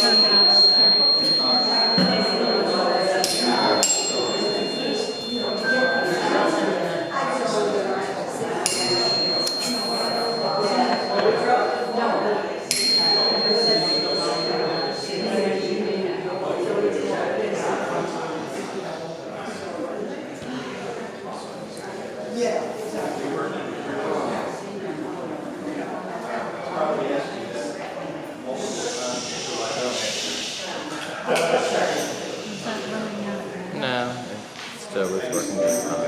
turned out okay. No, it still was working just fine.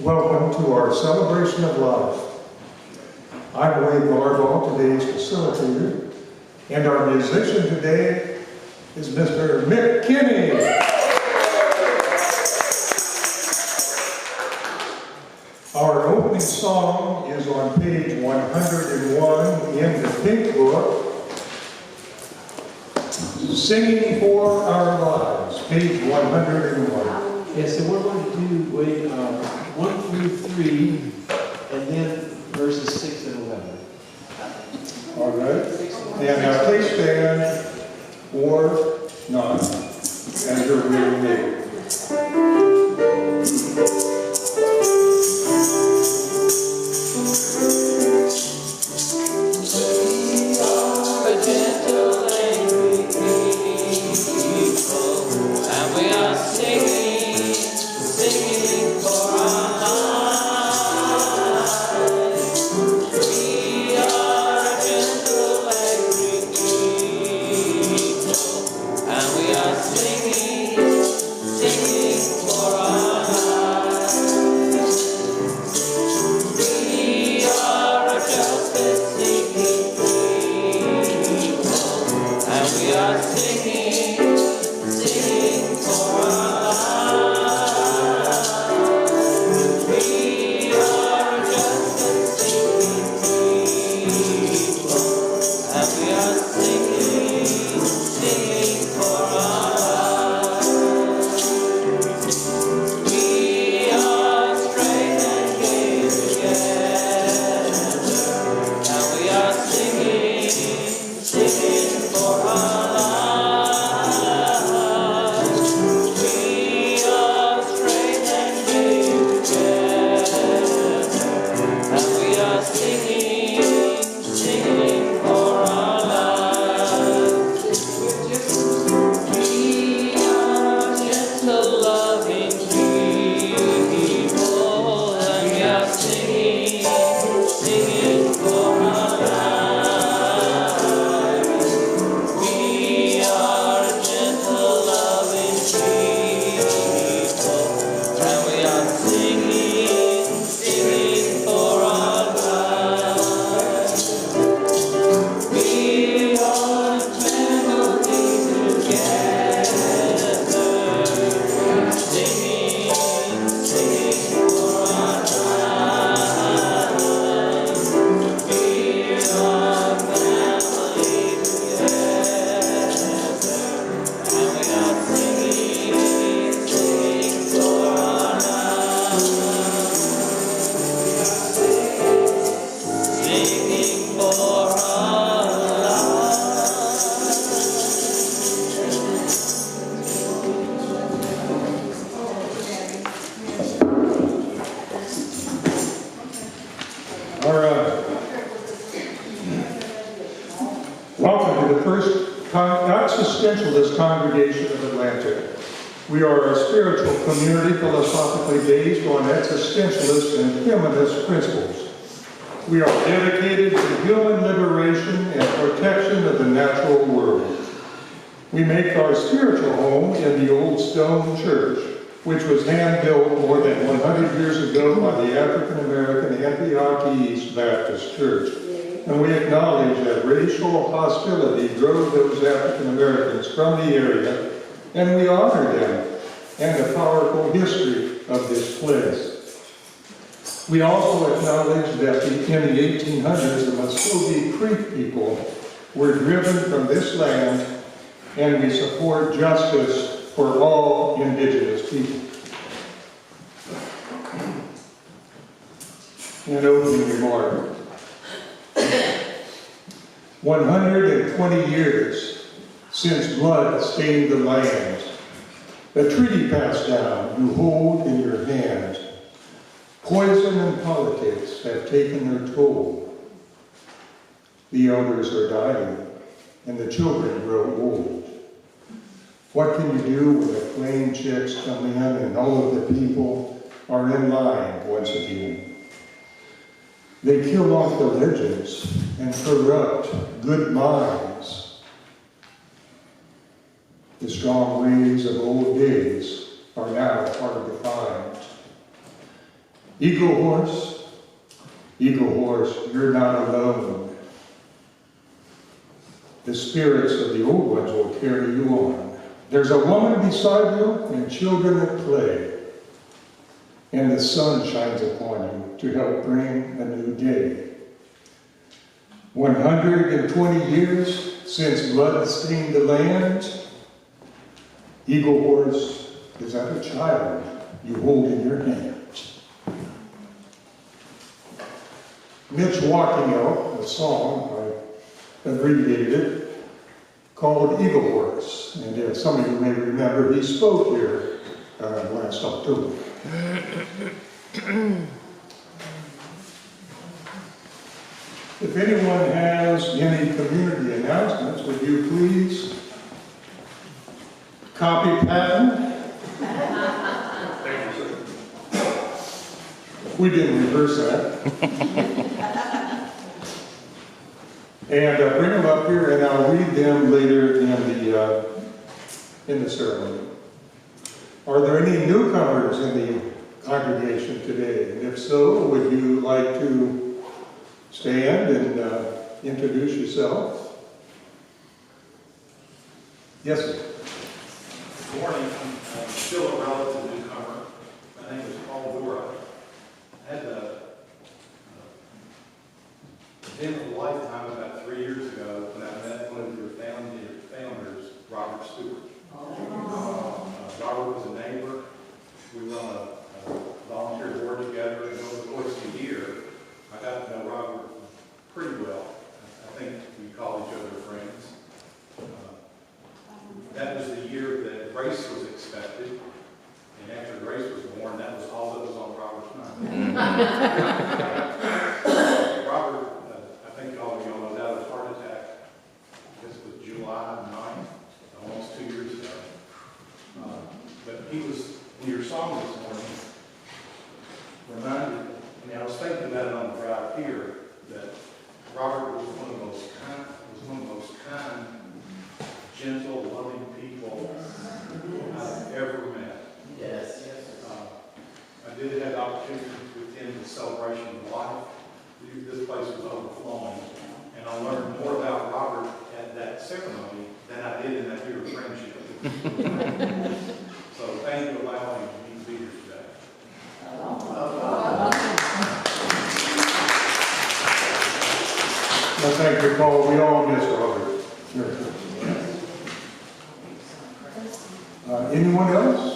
Welcome to our celebration of life. I'm Wade Larvall, today's facilitator, and our musician today is Mr. Mitchiner. Our opening song is on page 101 in the Pink Book, Singing for Our Lives, page 101. Yes, so we're going to do 1 through 3, and then verses 6 and 11. All right. And now please stand or not as you're reading it. Welcome to the first existentialist congregation of Atlanta. We are a spiritual community philosophically based on existentialist and humanist principles. We are dedicated to human liberation and protection of the natural world. We make our spiritual home in the old stone church, which was hand-built more than 100 years ago by the African-American Antioch East Baptist Church. And we acknowledge that racial hostility drove those African-Americans from the area, and we honor them and the powerful history of this place. We also acknowledge that in the 1800s, the Muscogee Creek people were driven from this land, and we support justice for all indigenous people. An opening remark. 120 years since blood stained the land. A treaty passed down you hold in your hand. Poison and politics have taken their toll. The elders are dying, and the children grow old. What can you do when the flame checks come in and all of the people are in line once again? They kill off the legends and corrupt good minds. The strong ways of old days are now hard to find. Eagle Horse, you're not alone. The spirits of the old ones will carry you on. There's a woman beside you and children at play, and the sun shines upon you to help bring a new day. 120 years since blood stained the land. Eagle Horse is that a child you hold in your hand. Mitch Walkingell, a song, I abbreviated it, called Eagle Horse. And some of you may remember he spoke here last October. If anyone has any community announcements, would you please copy Patton? We didn't reverse that. And bring them up here, and I'll read them later in the ceremony. Are there any newcomers in the congregation today? And if so, would you like to stand and introduce yourself? Yes, sir. Good morning. I'm still a relative newcomer. My name is Paul Dora. I had the event of a lifetime about 3 years ago when I met one of your founders, Robert Stewart. Robert was a neighbor. We were on a volunteer board together, and over the course of the year, I got to know Robert pretty well. I think we call each other friends. That was the year that Grace was expected, and after Grace was born, that was all that was on Robert's mind. Robert, I think all of you all know, died of a heart attack. This was July 9th, almost 2 years ago. But he was, in your song this morning, reminded, I was thinking about it on the drive here, that Robert was one of the most kind, gentle, loving people I've ever met. Yes. I did have the opportunity to attend the celebration of life. This place was overflowing, and I learned more about Robert at that ceremony than I did in that year of friendship. So thank you for allowing me to be here today. Well, thank you, Paul. We all miss Robert. Anyone else?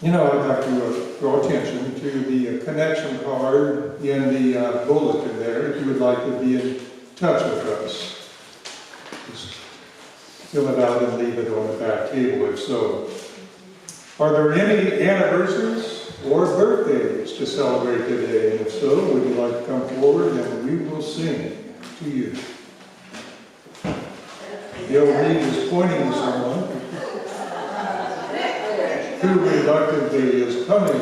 I'd like to draw attention to the connection card in the bulletin there, if you would like to be in touch with us. Just fill it out and leave it on the back table if so. Are there any anniversaries or birthdays to celebrate today? And if so, would you like to come forward and we will sing to you. Bill Reed is pointing to someone who reluctantly is coming.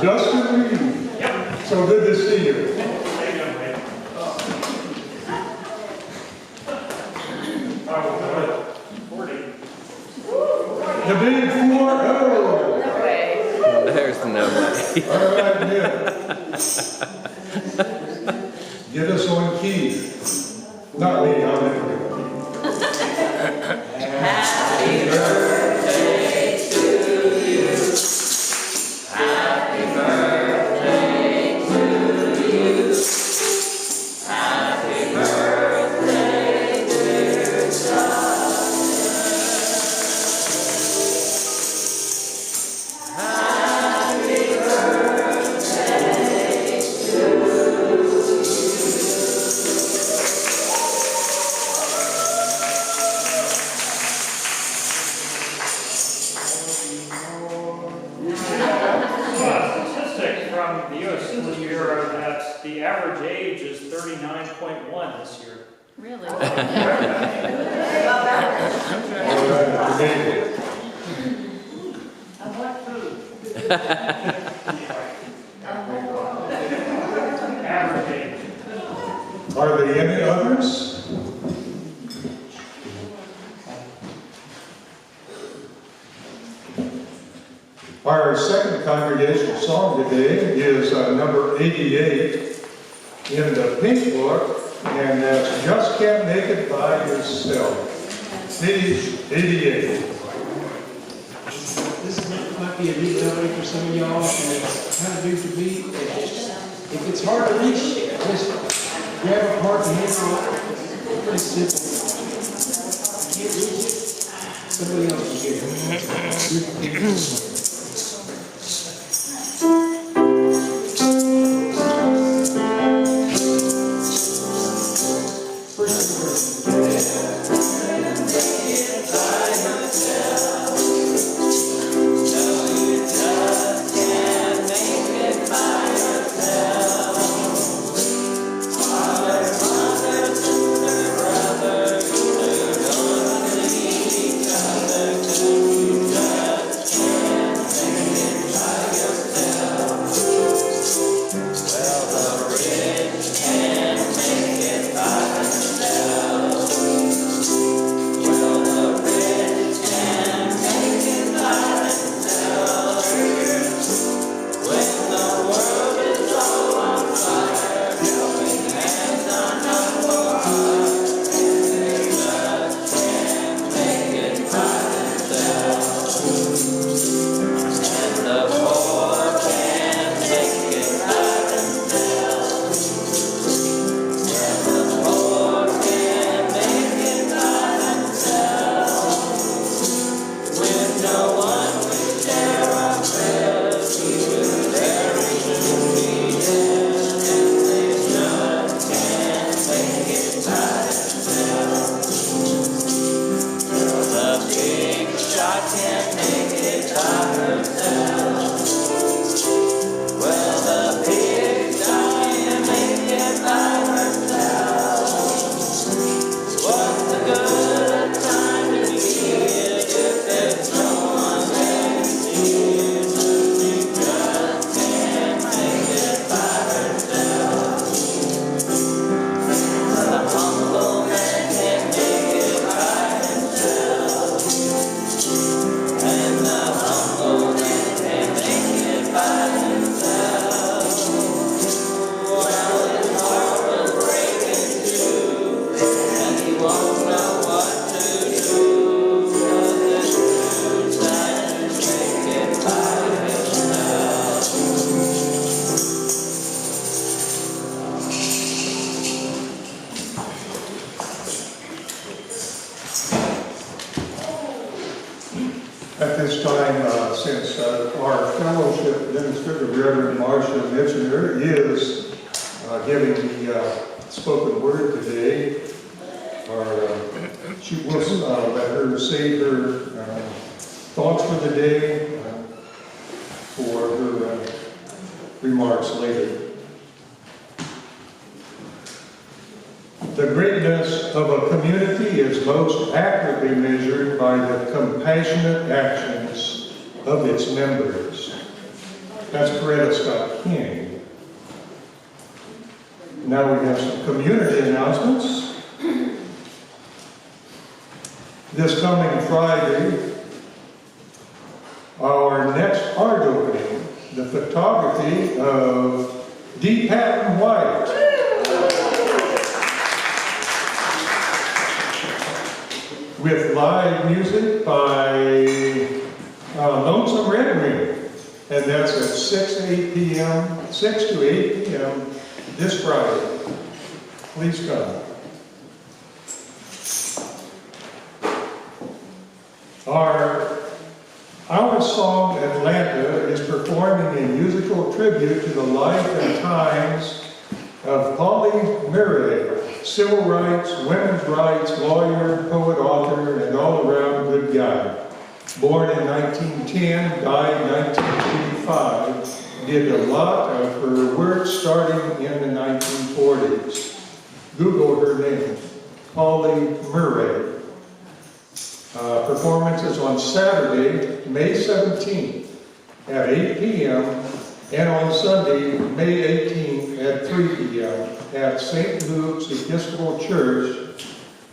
Justin Reed. Yep. So good to see you. How you doing, mate? Oh, 40. The big 4-0. No way. There's no way. All right, Nick. Get us on key. Not me, I'm Nick. Happy birthday to you. Happy birthday to you. Happy birthday, dear Justin. Happy birthday to you. Statistics from the U.S. Census Bureau are that the average age is 39.1 this year. Really? All right, we made it. Average age. Are there any others? Our second congregational song today is number 88 in the pink book, and that's Just Can't Make It By Yourself. Page 88. This might be a deep melody for some of y'all, and it's kind of new to me. If it's hard to reach, just grab a part and hit on it. Pretty simple. Can't reach it, somebody else can get it. At this time, since our fellowship administrator, Reverend Marsha Mitchiner, is giving the spoken word today, she will let her say her thoughts for the day for her remarks later. The greatness of a community is most accurately measured by the compassionate actions of its members. That's Coretta Scott King. Now we have some community announcements. This coming Friday, our next art opening, the photography of D. Patton White. With live music by Lonesome Red Wing. And that's at 6 to 8 p.m. this Friday. Please come. Our song Atlanta is performing a musical tribute to the life and times of Polly Murray, civil rights, women's rights, lawyer, poet, author, and all-around good guy. Born in 1910, died in 1985, did a lot of her work starting in the 1940s. Google her name, Polly Murray. Performances on Saturday, May 17th at 8 p.m. and on Sunday, May 18th at 3 p.m. at St. Luke's Episcopal Church,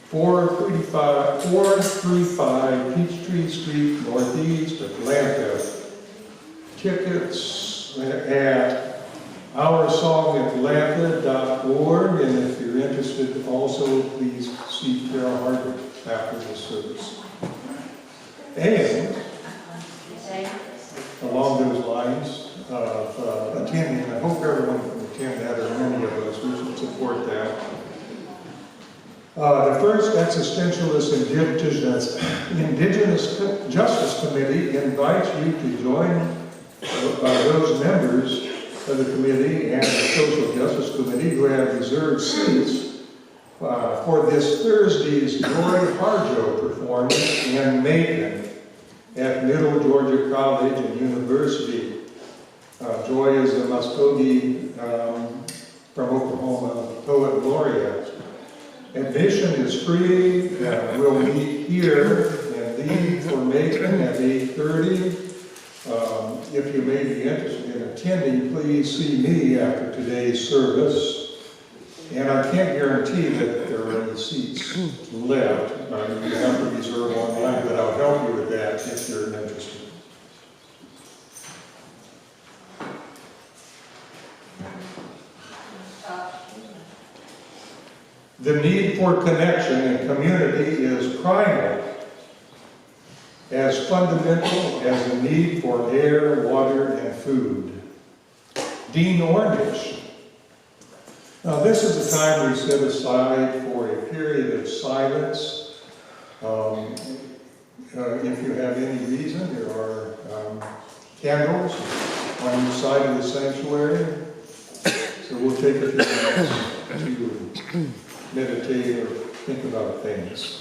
435 Peachtree Street, Northeast, Atlanta. Tickets at oursongatlanta.org, and if you're interested, also please see Carol Hardwick after the service. And along those lines of attending, I hope everyone can attend that, or many of us, we should support that. The first Existentialist Indigenous Justice Committee invites you to join those members of the committee and the Social Justice Committee who have reserved seats for this Thursday's Joy Harjo performance in Macon at Middle Georgia College and University. Joy is a Muskogee from Oklahoma poet laureate. Admission is free. We'll meet here and leave for Macon at 8:30. If you may be interested in attending, please see me after today's service. And I can't guarantee that there are any seats left. You have to reserve online, but I'll help you with that if you're interested. The need for connection and community is primal, as fundamental as the need for air, water, and food. Dean Ornish. Now, this is the time we set aside for a period of silence. If you have any reason, there are candles on each side of the sanctuary. So we'll take a few minutes to meditate or think about things.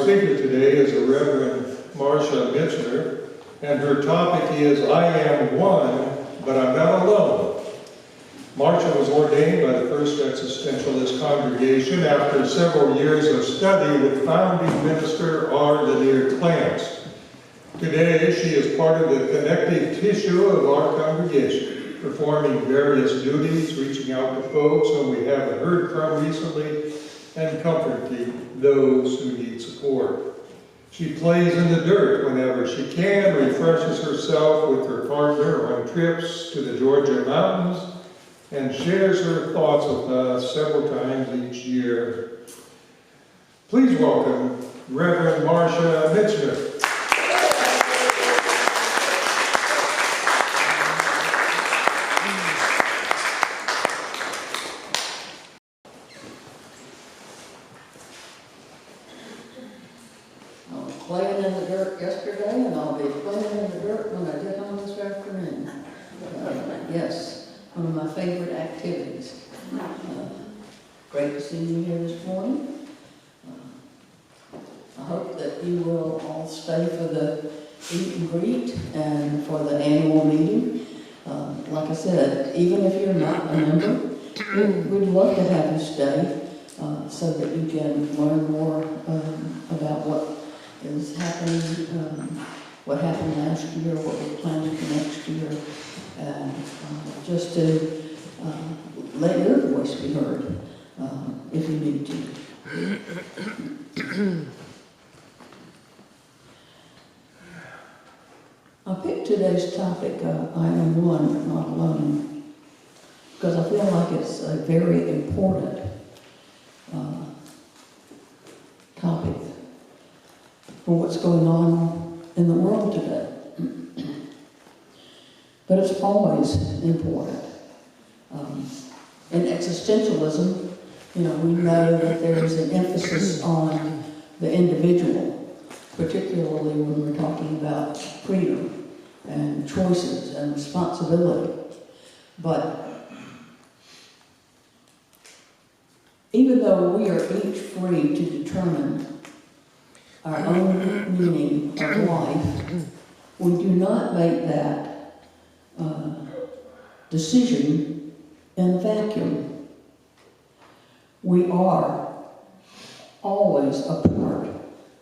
speaker today is the Reverend Marsha Mitchiner, and her topic is, I am one, but I'm not alone. Marsha was ordained by the First Existentialist congregation after several years of study with founding minister R. Lanier Clance. Today, she is part of the connective tissue of our congregation, performing various duties, reaching out to folks whom we haven't heard from recently, and comforting those who need support. She plays in the dirt whenever she can, refreshes herself with her partner on trips to the Georgia mountains, and shares her thoughts with us several times each year. Please welcome Reverend Marsha Mitchiner. I was playing in the dirt yesterday, and I'll be playing in the dirt when I get home this afternoon. Yes, one of my favorite activities. Great to see you here this morning. I hope that you will all stay for the meet and greet and for the annual meeting. Like I said, even if you're not a member, we'd love to have you stay so that you can learn more about what is happening, what happened last year, what we're planning for next year, and just to let your voice be heard if you need to. I picked today's topic, I am one but not alone, because I feel like it's a very important topic for what's going on in the world today. But it's always important. In existentialism, we know that there's an emphasis on the individual, particularly when we're talking about freedom and choices and responsibility. But even though we are each free to determine our own meaning of life, we do not make that decision in a vacuum. We are always a part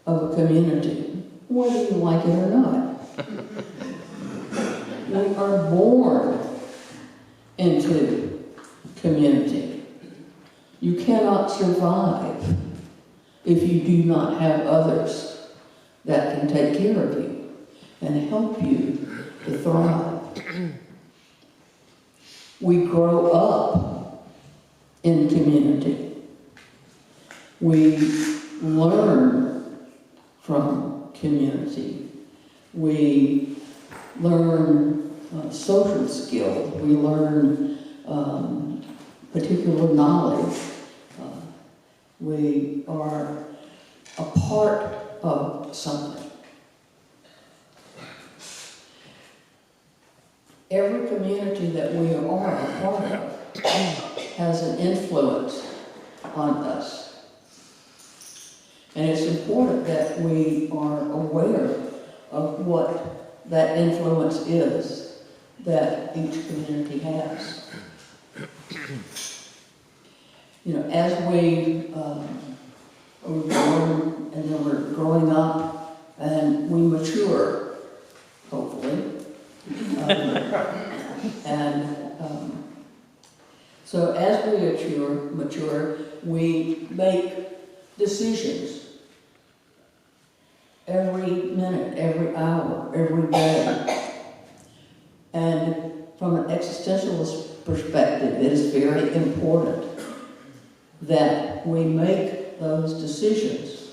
of a community, whether you like it or not. We are born into community. You cannot survive if you do not have others that can take care of you and help you to thrive. We grow up in community. We learn from community. We learn social skills. We learn particular knowledge. We are a part of something. Every community that we are a part of has an influence on us. And it's important that we are aware of what that influence is that each community has. As we were born and then we're growing up and we mature, hopefully. So as we mature, we make decisions every minute, every hour, every day. And from an existentialist perspective, it is very important that we make those decisions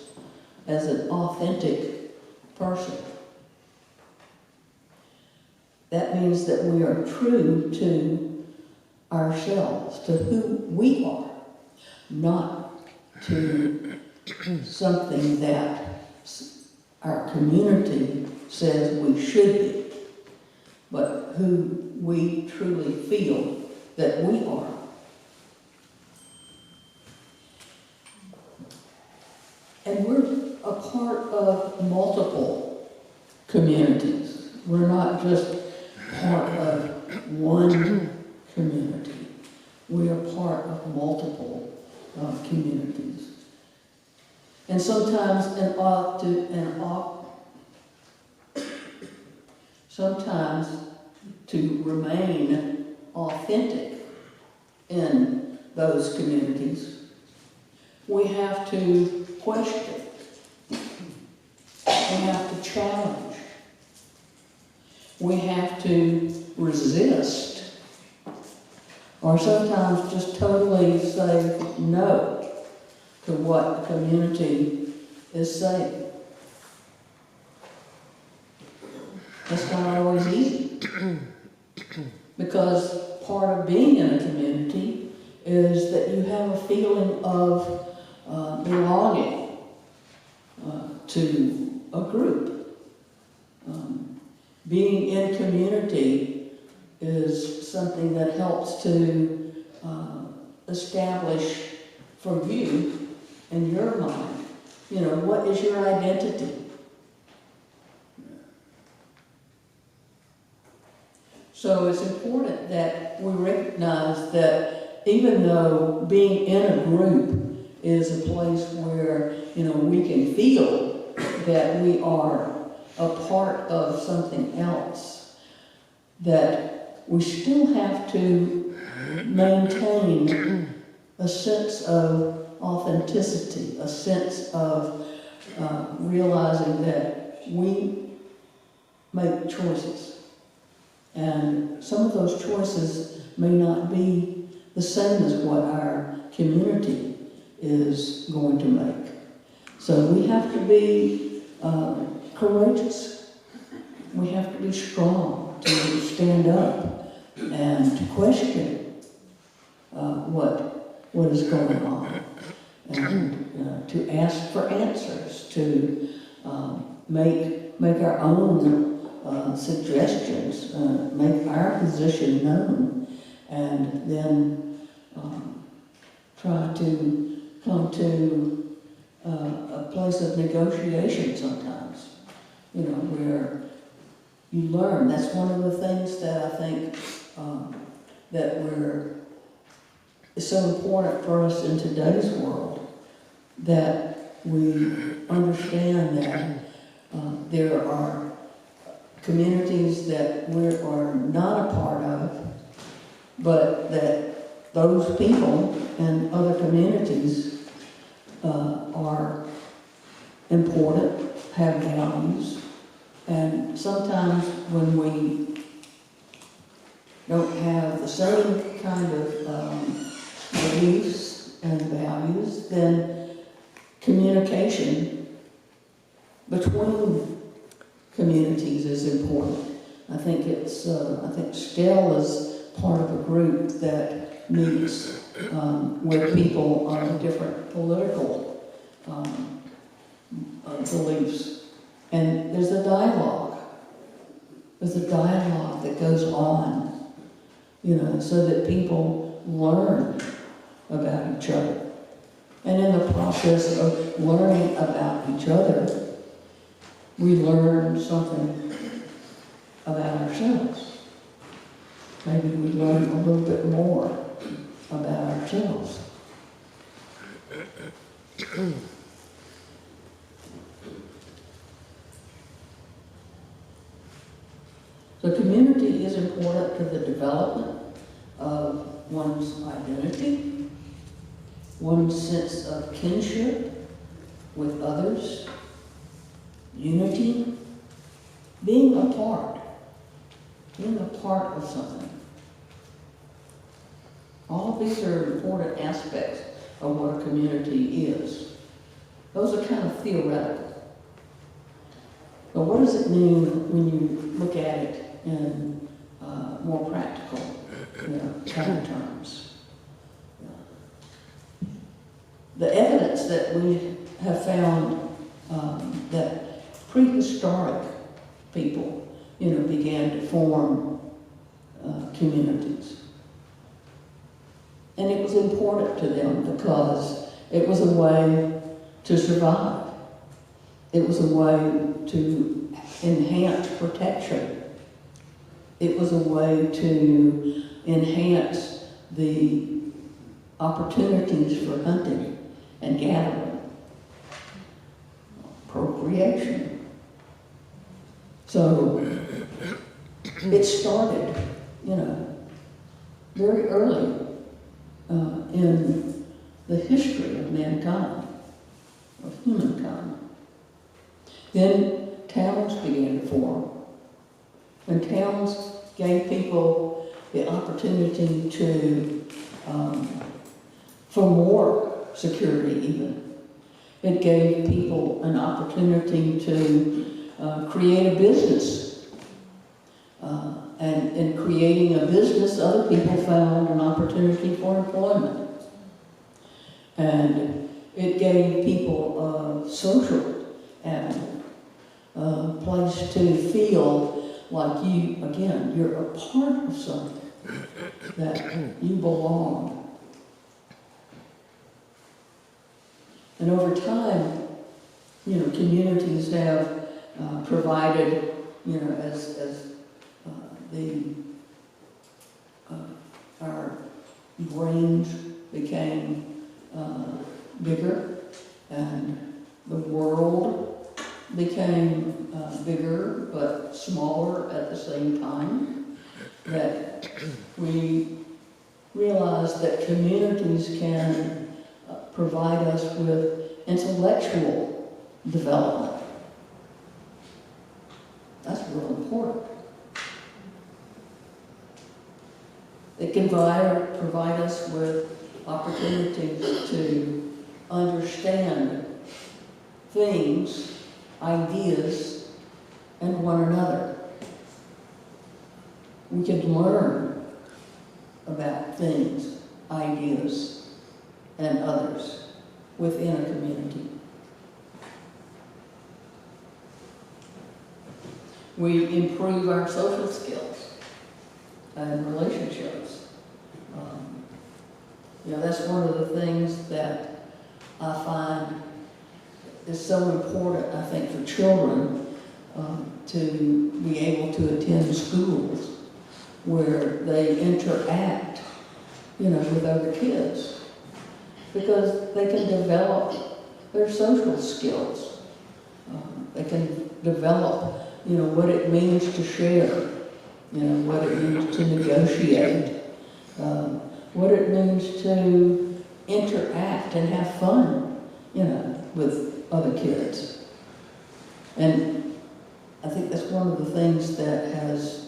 as an authentic person. That means that we are true to ourselves, to who we are, not to something that our community says we should be, but who we truly feel that we are. And we're a part multiple communities. We're not just part of one community. We are part of multiple communities. And sometimes sometimes to remain authentic in those communities, we have to question. We have to challenge. We have to resist. Or sometimes just totally say no to what the community is saying. That's not always easy. Because part of being in a community is that you have a feeling of belonging to a group. Being in community is something that helps to establish for you in your mind, what is your identity? So it's important that we recognize that even though being in a group is a place where, we can feel that we are a part of something else, that we still have to maintain a sense of authenticity, a sense of realizing that we make choices. And some of those choices may not be the same as what our community is going to make. So we have to be courageous. We have to be strong to stand up and to question what is going on, and to ask for answers, to make our own suggestions, make our position known, and then try to come to a place of negotiation sometimes, where you learn. That's one of the things that I think is so important for us in today's world, that we understand that there are communities that we are not a part of, but that those people and other communities are important, have values, and sometimes when we don't have the same kind of beliefs and values, then communication between communities is important. I think STEL is part of a group that meets where people are different political beliefs. And there's a dialogue. There's a dialogue that goes on, so that people learn about each other. And in the process of learning about each other, we learn something about ourselves. Maybe we learn a little bit more about ourselves. So community is important to the development of one's identity, one's sense of kinship with others, unity, being a part of something. All of these are important aspects of what a community is. Those are kind of theoretical. But what does it mean when you look at it in more practical kind of terms? The evidence that we have found that prehistoric people, began to form communities. And it was important to them because it was a way to survive. It was a way to enhance protection. It was a way to enhance the opportunities for hunting and gathering, procreation. So it started, very early in the history of mankind, of humankind. Then towns began to form, and towns gave people the opportunity to, for more security even. It gave people an opportunity to create a business. And in creating a business, other people found an opportunity for employment. And it gave people a social avenue, a place to feel like you're a part of something, that you belong. And over time, communities have provided, as our brains became bigger, and the world became bigger but smaller at the same time, that we realized that communities can provide us with intellectual development. That's real important. It can provide us with opportunities to understand things, ideas, and one another. We can learn about things, ideas, and others within a community. We improve our social skills and relationships. That's one of the things that I find is so important, I think, for children to be able to attend schools where they interact, with other kids, because they can develop their social skills. They can develop, what it means to share, what it means to negotiate, what it means to interact and have fun, with other kids. And I think that's one of the things that has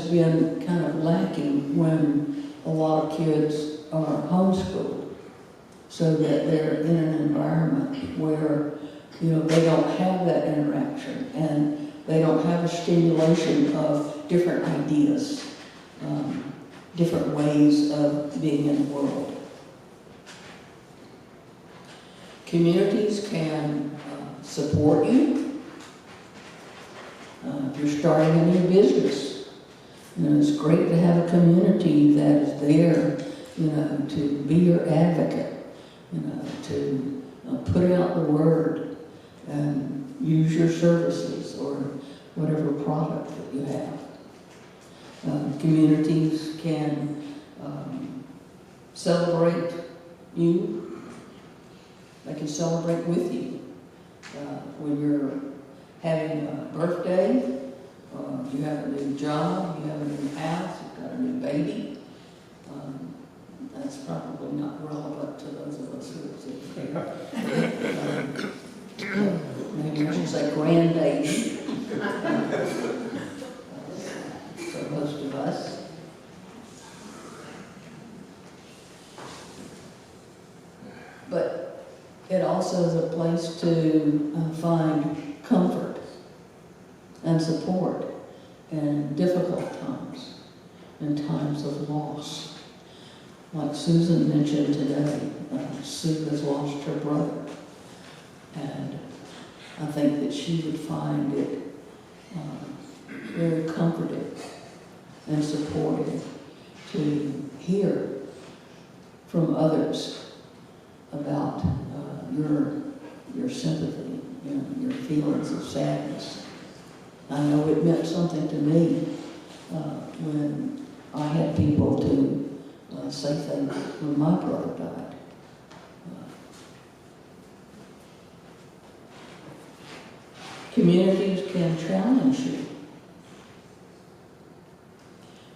been kind of lacking when a lot of kids are homeschooled, so that they're in an environment where they don't have that interaction, and they don't have a stimulation of different ideas, different ways of being in the world. Communities can support you. If you're starting a new business, it's great to have a community that is there, to be your advocate, to put out the word and use your services or whatever product that you have. Communities can celebrate you. They can celebrate with you. When you're having a birthday, if you have a new job, you have a new house, you've got a new baby. That's probably not relevant to those of us who are sitting here. Maybe I should say grandbaby. For most of us. But it also is a place to find comfort and support in difficult times, in times of loss. Like Susan mentioned today, Sue has lost her brother. And I think that she would find it very comforting and supportive to hear from others about your sympathy, your feelings of sadness. I know it meant something to me when I had people to say things when my brother died. Communities can challenge you.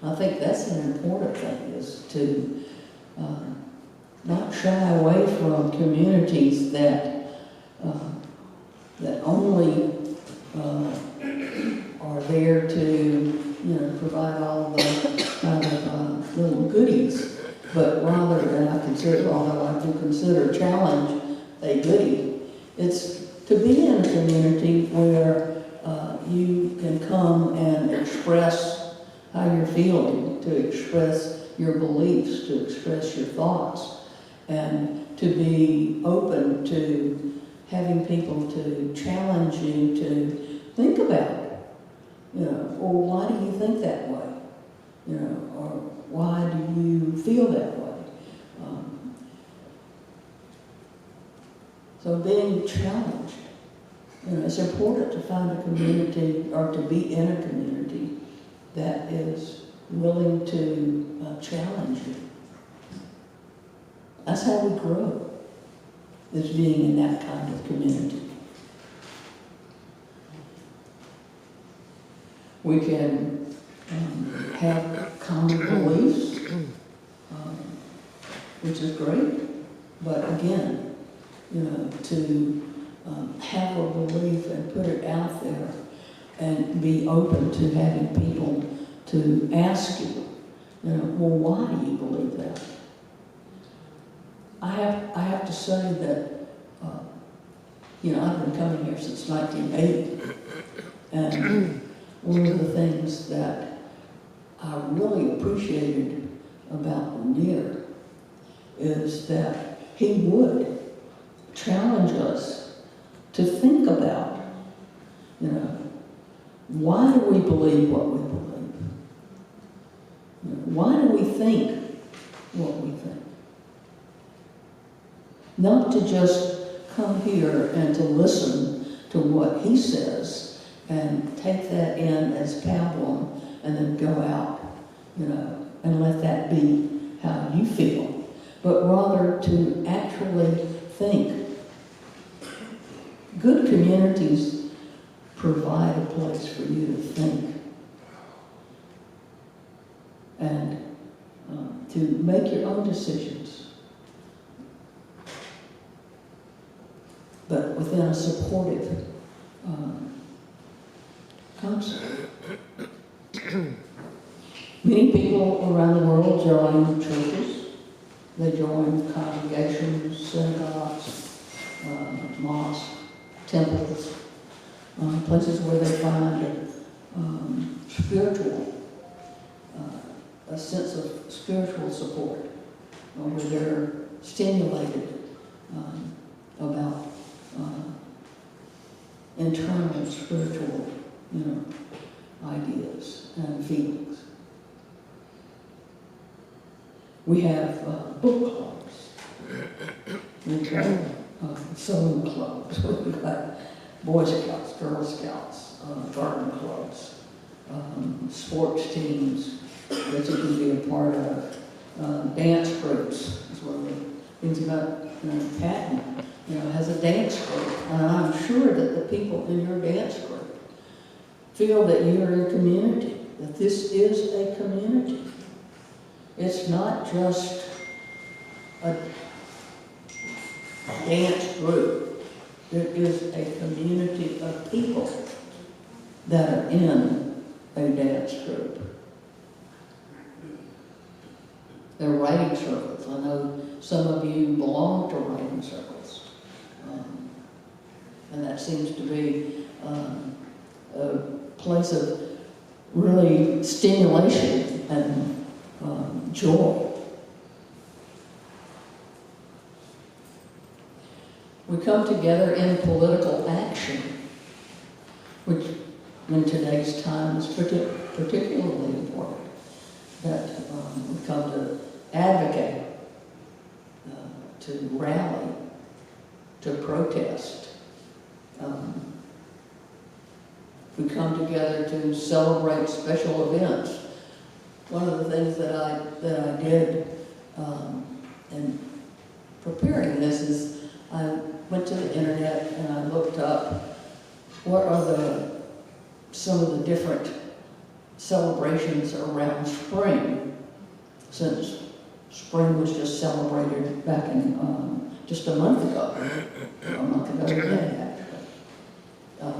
I think that's an important thing, is to not shy away from communities that only are there to, provide all the kind of little goodies, but rather, and I consider, although I do consider challenge a goodie, it's to be in a community where you can come and express how you're feeling, to express your beliefs, to express your thoughts, and to be open to having people to challenge you to think about it. Or why do you think that way? Or why do you feel that way? So being challenged, it's important to find a community, or to be in a community that is willing to challenge you. That's how we grow, is being in that kind of community. We can have common beliefs, which is great, but again, to have a belief and put it out there and be open to having people to ask you, well, why do you believe that? I have to say that, I've been coming here since 1980, and one of the things that I really appreciated about Lanier is that he would challenge us to think about, why do we believe what we believe? Why do we think what we think? Not to just come here and to listen to what he says and take that in as pablum and then go out, and let that be how you feel, but rather to actually think. Good communities provide a place for you to think and to make your own decisions, but within a supportive concept. Many people around the world join churches. They join congregations, synagogues, mosques, temples, places where they find a sense of spiritual support, where they're stimulated about internal spiritual, ideas and feelings. We have book clubs. We've got sewing clubs. We've got Boy Scouts, Girl Scouts, garden clubs, sports teams that you can be a part of. Dance groups is one of the things about Patton. Has a dance group, and I'm sure that the people in your dance group feel that you are a community, that this is a community. It's not just a dance group. It is a community of people that are in a dance group. They're writing circles. I know some of you belong to writing circles. And that seems to be a place of really stimulation and joy. We come together in political action, which in today's time is particularly important, that we come to advocate, to rally, to protest. We come together to celebrate special events. One of the things that I did in preparing this is I went to the internet and I looked up what are some of the different celebrations around spring, since spring was just celebrated back in just a month ago today, actually.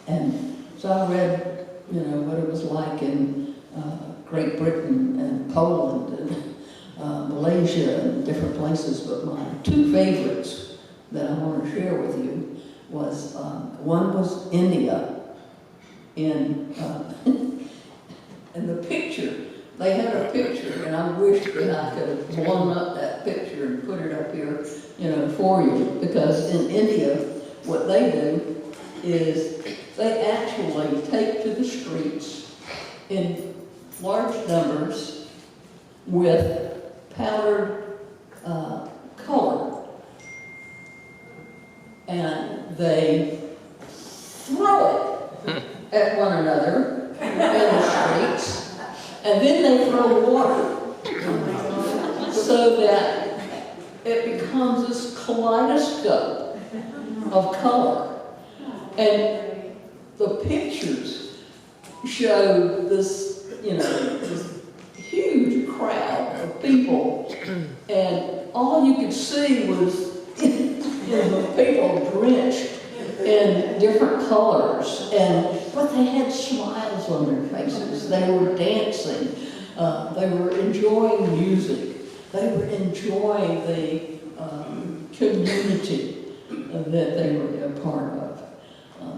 And so I read, what it was like in Great Britain and Poland and Malaysia and different places, but my two favorites that I want to share with you was, one was India. In the picture, they had a picture, and I wish that I could have blown up that picture and put it up here, for you, because in India, what they do is they actually take to the streets in large numbers with powdered color, and they throw it at one another in the streets, and then they throw water so that it becomes this kaleidoscope of color. And the pictures show this, this huge crowd of people, and all you could see was the people drenched in different colors, but they had smiles on their faces. They were dancing. They were enjoying music. They were enjoying the community that they were a part of.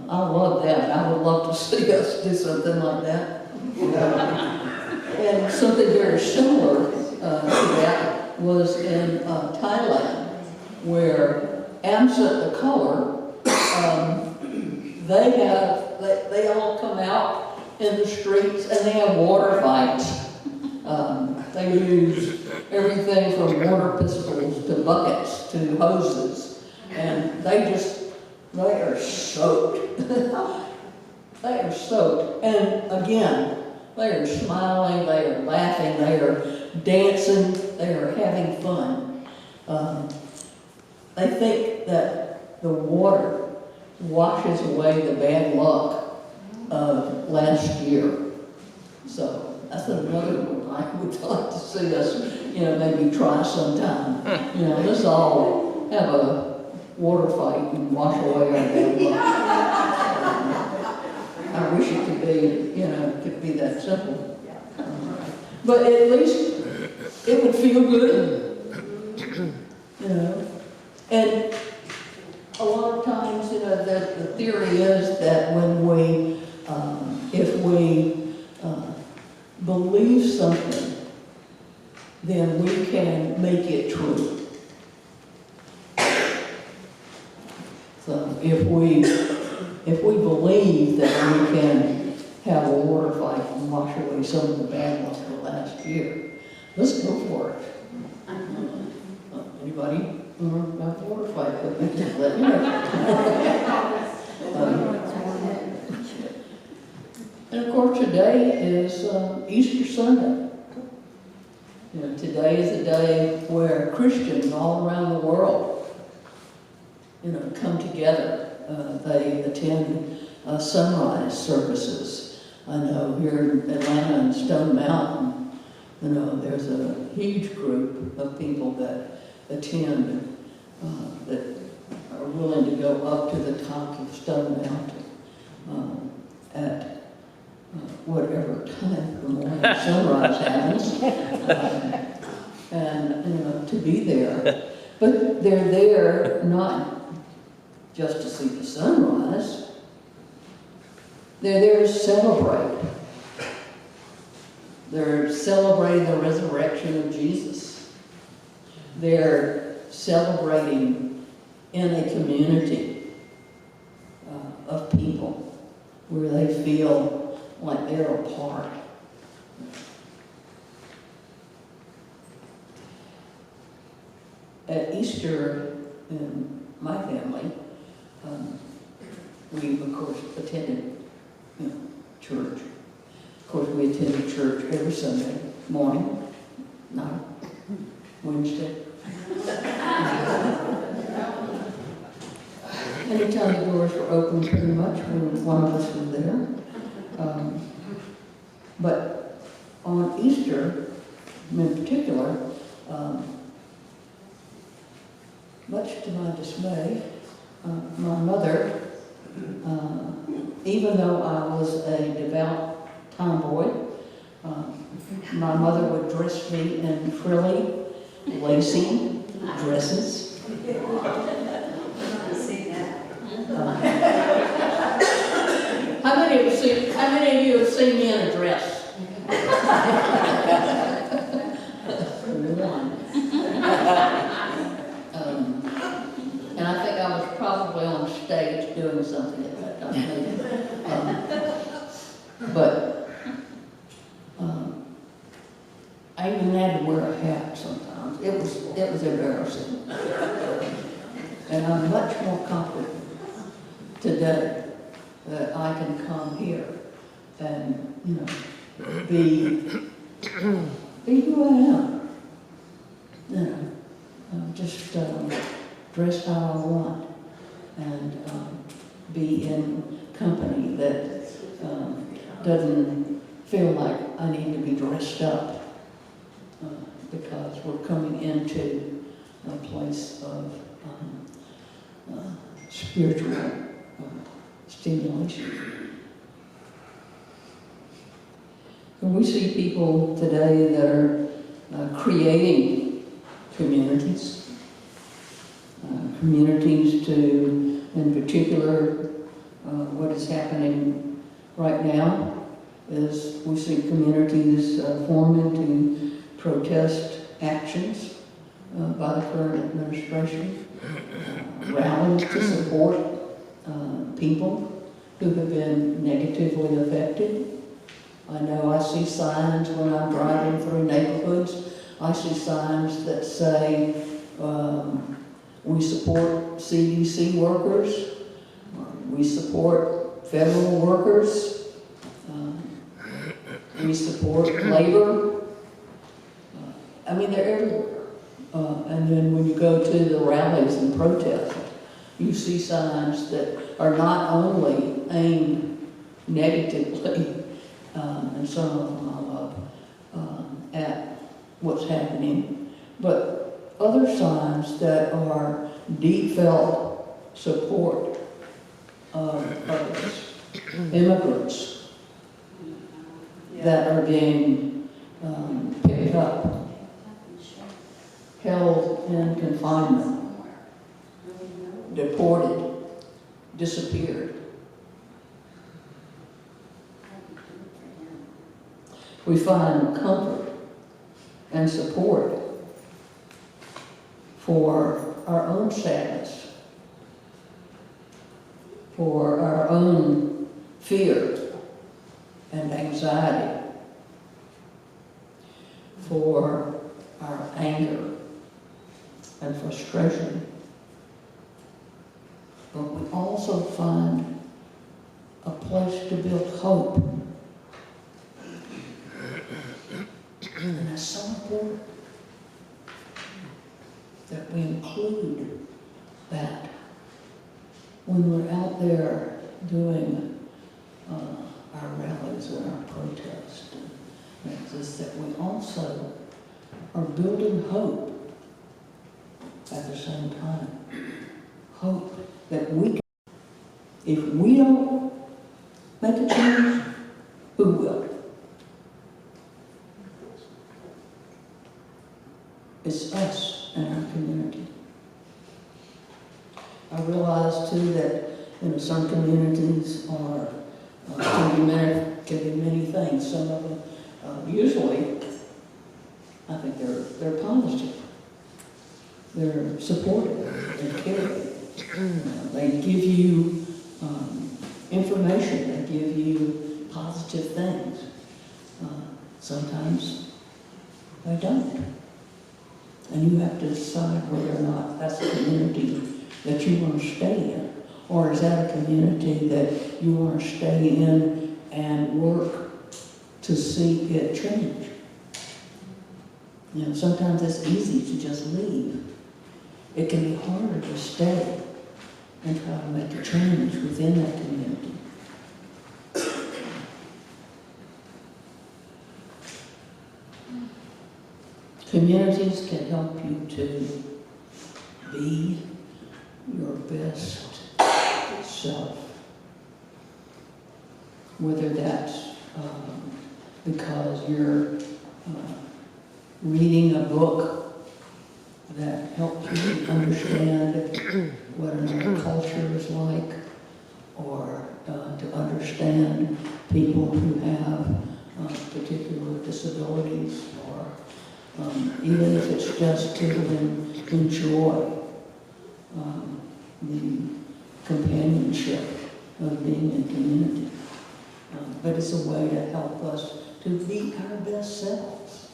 I love that. I would love to see us do something like that. And something very similar to that was in Thailand, where absent the color, they all come out in the streets and they have water fights. They use everything from water pistols to buckets to hoses, and they are soaked. They are soaked. And again, they are smiling, they are laughing, they are dancing, they are having fun. They think that the water washes away the bad luck of last year. So that's another one I would like to see us, maybe try sometime. Let's all have a water fight and wash away our bad luck. I wish it could be that simple. But at least it would feel good, And a lot of times, the theory is that when if we believe something, then we can make it true. So if we believe that we can have a water fight and wash away some of the bad ones from last year, let's go for it. Anybody about water fight with me? Just let me know. And of course, today is Easter Sunday. Today is a day where Christians all around the world, come together. They attend sunrise services. I know here in Atlanta and Stone Mountain, there's a huge group of people that attend that are willing to go up to the top of Stone Mountain at whatever time of the morning sunrise happens, and to be there. But they're there not just to see the sunrise. They're there to celebrate. They're celebrating the resurrection of Jesus. They're celebrating in a community of people where they feel like they're a part. At Easter Easter in my family, we of course attended, church. Of course, we attended church every Sunday morning, not Wednesday. Anytime the doors were open, pretty much, one of us was there. But on Easter, in particular, much to my dismay, my mother, even though I was a devout tomboy, my mother would dress me in frilly, lacy dresses. How many of you have seen me in a dress? One. And I think I was probably on stage doing something at that time. But I even had to wear a hat sometimes. It was embarrassing. And I'm much more confident today that I can come here and, be who I am. Just dress how I want and be in company that doesn't feel like I need to be dressed up because we're coming into a place of spiritual stimulation. And we see people today that are creating communities, communities to, in particular, what is happening right now is we see communities forming to protest actions by the current administration, rallies to support people who have been negatively affected. I know I see signs when I'm driving through neighborhoods. I see signs that say, we support CDC workers, we support federal workers, we support labor. I mean, they're everywhere. And then when you go to the rallies and protests, you see signs that are not only aimed negatively, and some of them I love, at what's happening, but other signs that are deep felt support of others, immigrants that are being picked up, held in confinement, deported, disappeared. We find comfort and support for our own sadness, for our own fear and anxiety, for our anger and frustration. But we also find a place to build hope. And that's so important that we include that when we're out there doing our rallies and our protests. Is that we also are building hope at the same time. Hope that we can, if we don't make a change, who will? It's us and our community. I realize too that some communities are can be many things. Some of them usually, I think they're positive. They're supportive and caring. They give you information. They give you positive things. Sometimes they don't. And you have to decide whether or not that's a community that you want to stay in, or is that a community that you want to stay in and work to see it change. You know, sometimes it's easy to just leave. It can be harder to stay and try to make a change within that community. Communities can help you to be your best self. Whether that's because you're reading a book that helps you understand what another culture is like, or to understand people who have particular disabilities, or even if it's just to enjoy the companionship of being in community. But it's a way to help us to be our best selves.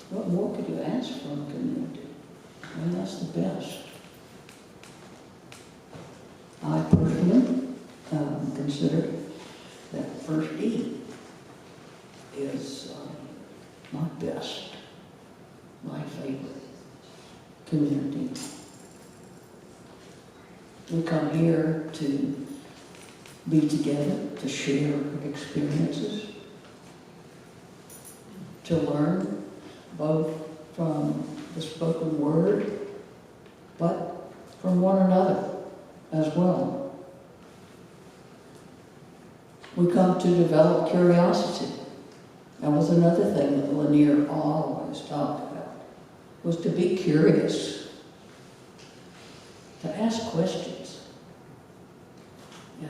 What more could you ask from a community? And that's the best. I personally consider that First E is my best, my favorite community. We come here to be together, to share experiences, to learn both from the spoken word, but from one another as well. We come to develop curiosity. That was another thing that Lanier always talked about, was to be curious, to ask questions. Yeah.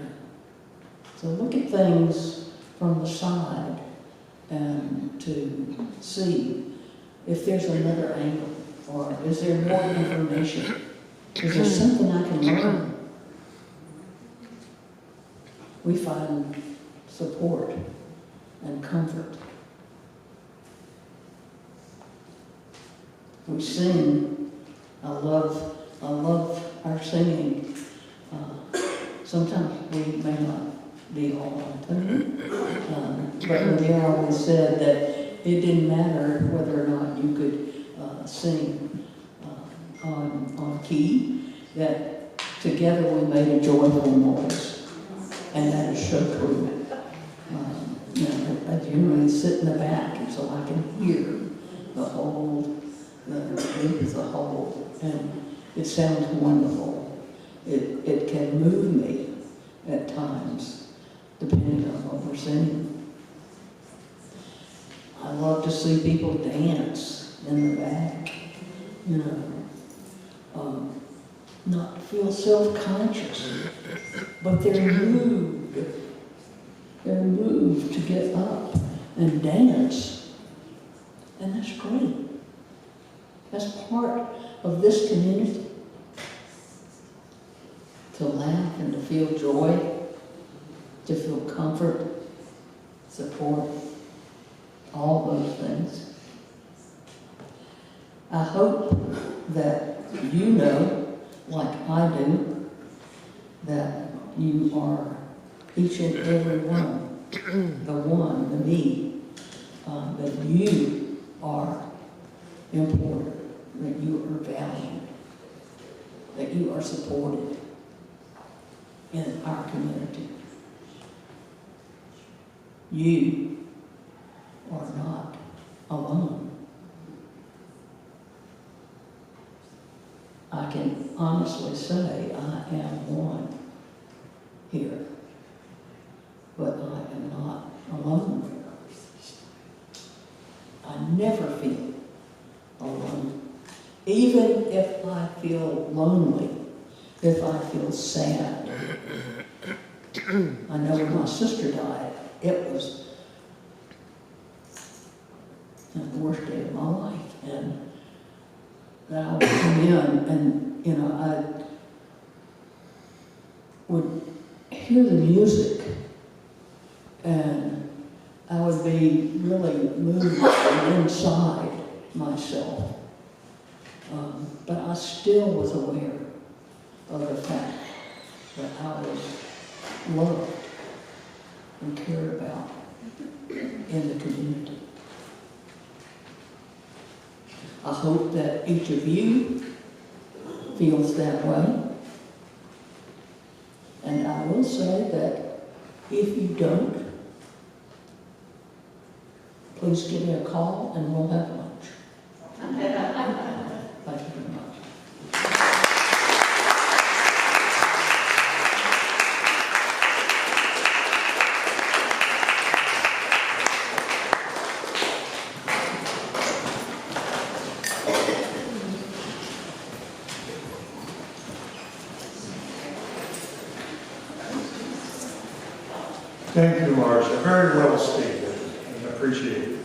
So look at things from the side and to see if there's another angle, or is there more information? Is there something I can learn? We find support and comfort. We sing. I love our singing. Sometimes we may not be all on tune, but we always said that it didn't matter whether or not you could sing on key, that together we made a joyful noise, and that is so true. You know, I generally sit in the back, and so I can hear the whole, the whole, and it sounds wonderful. It can move me at times, depending on what we're singing. I love to see people dance in the back, you know, not feel self-conscious, but they're moved. They're moved to get up and dance, and that's great. That's part of this community. To laugh and to feel joy, to feel comfort, support, all those things. I hope that you know, like I do, that you are each and every one, the me, that you are important, that you are valued, that you are supported in our community. You are not alone. I can honestly say I am one here, but I am not alone. I never feel alone. Even if I feel lonely, if I feel sad. I know when my sister died, it was the worst day of my life. And that I would come in and, you know, I would hear the music and I would be really moved from inside myself. But I still was aware of the fact that I was loved and cared about in the community. I hope that each of you feels that way. And I will say that if you don't, please give me a call and we'll have lunch. Thank you very much. Thank you, Marsha. Very well stated, and appreciated.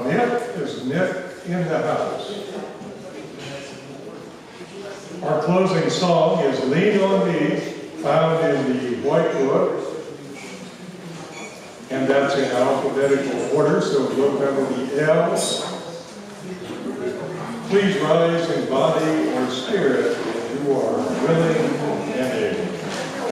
Nick is Nick in the house. Our closing song is Lean on Me, found in the White Book, and that's in alphabetical order, so we'll remember the L's. Please rise in body or spirit if you are willing and